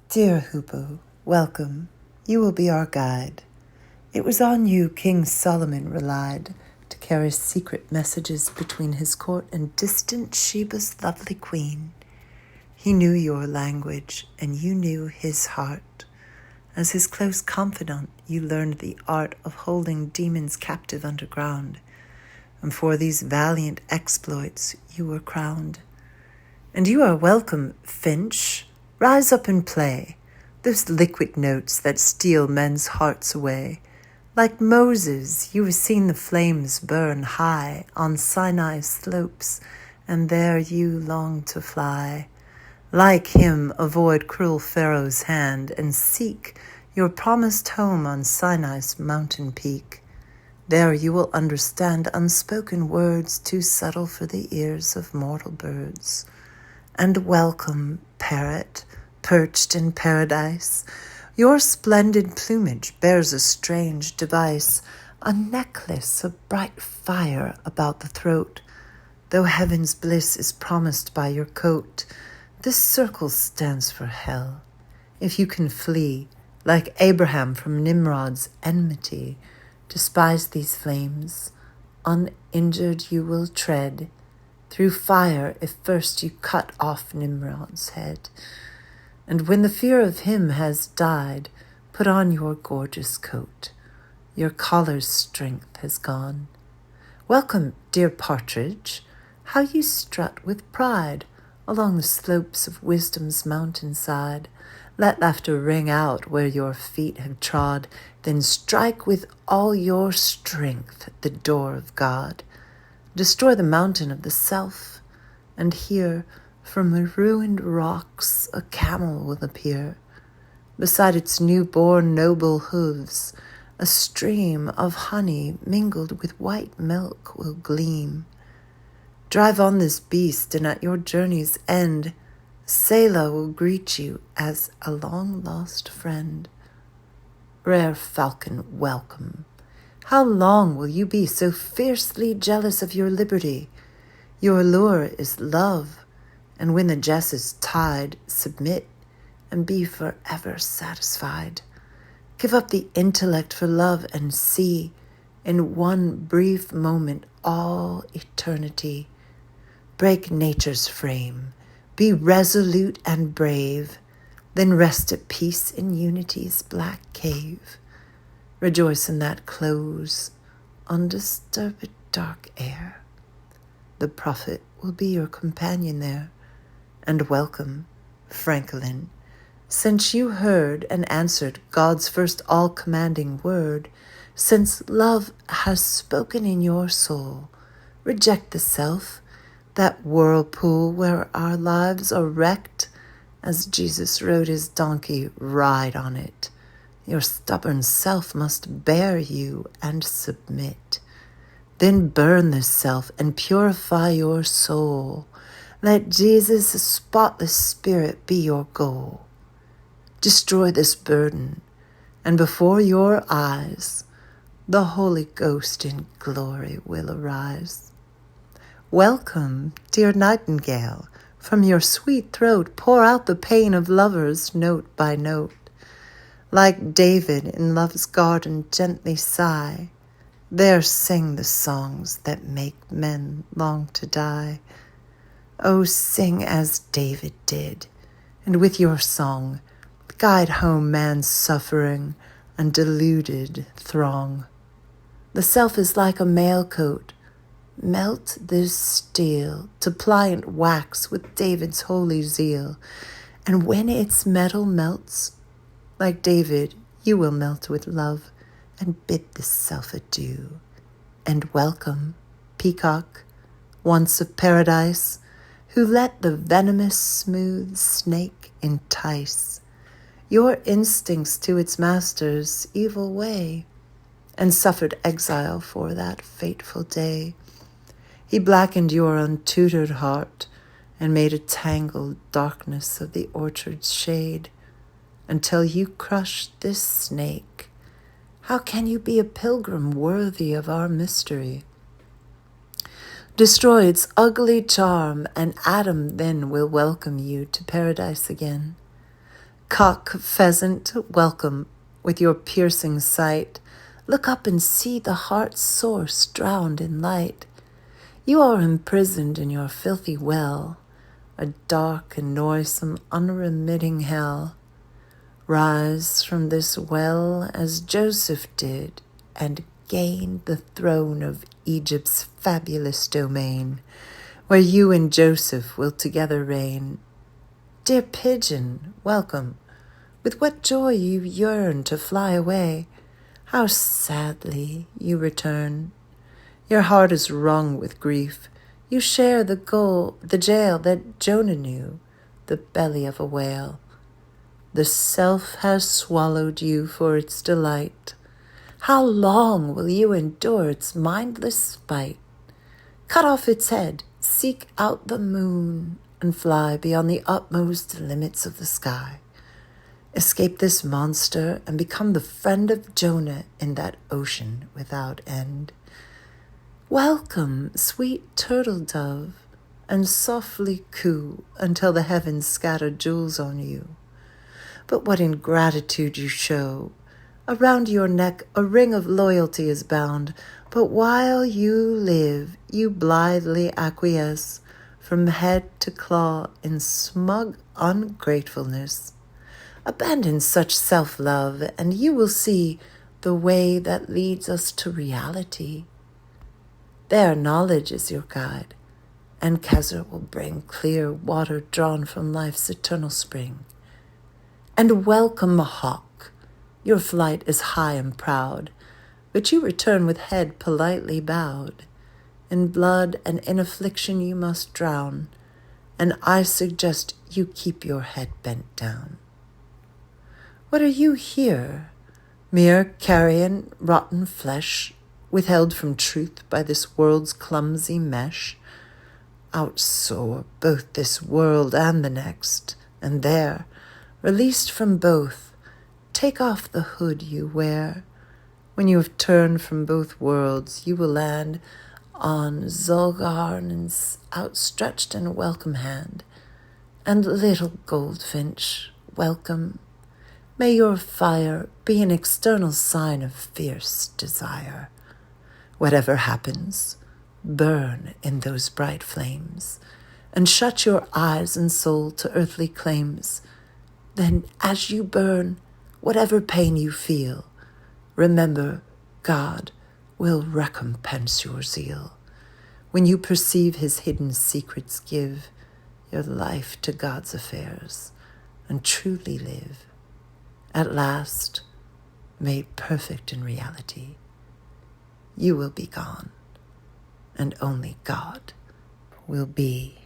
Dear Hoopoe, welcome. You will be our guide. It was on you King Solomon relied to carry secret messages between his court and distant Sheba's lovely queen. He knew your language, and you knew his heart. As his close confidant, you learned the art of holding demons captive underground, and for these valiant exploits you were crowned. And you are welcome, Finch. Rise up and play those liquid notes that steal men's hearts away. Like Moses, you have seen the flames burn high on Sinai's slopes, and there you long to fly. Like him, avoid cruel Pharaoh's hand and seek your promised home on Sinai's mountain peak. There you will understand unspoken words too subtle for the ears of mortal birds. And welcome, parrot, perched in paradise. Your splendid plumage bears a strange device, a necklace of bright fire about the throat. Though heaven's bliss is promised by your coat, this circle stands for hell. If you can flee, like Abraham from Nimrod's enmity, despise these flames, uninjured you will tread through fire if first you cut off Nimrod's head. And when the fear of him has died, put on your gorgeous coat. Your collar's strength has gone. Welcome, dear partridge, how you strut with pride along the slopes of wisdom's mountainside. Let laughter ring out where your feet have trod, then strike with all your strength the door of God. Destroy the mountain of the self, and here from the ruined rocks a camel will appear. Beside its newborn noble hooves, a stream of honey mingled with white milk will gleam. Drive on this beast, and at your journey's end, Selah will greet you as a long-lost friend. Rare falcon, welcome. How long will you be so fiercely jealous of your liberty? Your lure is love, and when the jest is tied, submit and be forever satisfied. Give up the intellect for love and see, in one brief moment, all eternity. Break nature's frame, be resolute and brave, then rest at peace in unity's black cave. Rejoice in that close, undisturbed dark air. The prophet will be your companion there. And welcome, Franklin, since you heard and answered God's first all-commanding word, since love has spoken in your soul, reject the self, that whirlpool where our lives are wrecked. As Jesus rode his donkey, ride on it. Your stubborn self must bear you and submit. Then burn this self and purify your soul. Let Jesus' spotless spirit be your goal. Destroy this burden, and before your eyes, the Holy Ghost in glory will arise. Welcome, dear nightingale, from your sweet throat pour out the pain of lovers note by note. Like David in love's garden gently sigh, there sing the songs that make men long to die. Oh, sing as David did, and with your song guide home man's suffering and deluded throng. The self is like a mail coat. Melt this steel to pliant wax with David's holy zeal, and when its metal melts, like David, you will melt with love and bid this self adieu. And welcome, peacock, once of paradise, who let the venomous smooth snake entice your instincts to its master's evil way, and suffered exile for that fateful day. He blackened your untutored heart and made a tangled darkness of the orchard's shade, until you crushed this snake. How can you be a pilgrim worthy of our mystery? Destroy its ugly charm, and Adam then will welcome you to paradise again. Cock, pheasant, welcome with your piercing sight. Look up and see the heart's source drowned in light. You are imprisoned in your filthy well, a dark and noisome, unremitting hell. Rise from this well as Joseph did, and gain the throne of Egypt's fabulous domain, where you and Joseph will together reign. Dear pigeon, welcome. With what joy you yearn to fly away, how sadly you return. Your heart is wrung with grief. You share the jail that Jonah knew, the belly of a whale. The self has swallowed you for its delight. How long will you endure its mindless spite? Cut off its head, seek out the moon, and fly beyond the utmost limits of the sky. Escape this monster and become the friend of Jonah in that ocean without end. Welcome, sweet turtle dove, and softly coo until the heavens scatter jewels on you. But what ingratitude you show! Around your neck a ring of loyalty is bound, but while you live, you blithely acquiesce from head to claw in smug ungratefulness. Abandon such self-love, and you will see the way that leads us to reality. There knowledge is your guide, and Kezer will bring clear water drawn from life's eternal spring. And welcome, hawk, your flight is high and proud, but you return with head politely bowed. In blood and in affliction you must drown, and I suggest you keep your head bent down. What are you here? Mere carrion, rotten flesh, withheld from truth by this world's clumsy mesh? Outsoar both this world and the next, and there, released from both, take off the hood you wear. When you have turned from both worlds, you will land on Zulgarn's outstretched and welcome hand. And little goldfinch, welcome. May your fire be an external sign of fierce desire. Whatever happens, burn in those bright flames, and shut your eyes and soul to earthly claims. Then as you burn, whatever pain you feel, remember God will recompense your zeal. When you perceive his hidden secrets, give your life to God's affairs and truly live. At last, made perfect in reality, you will be gone, and only God will be.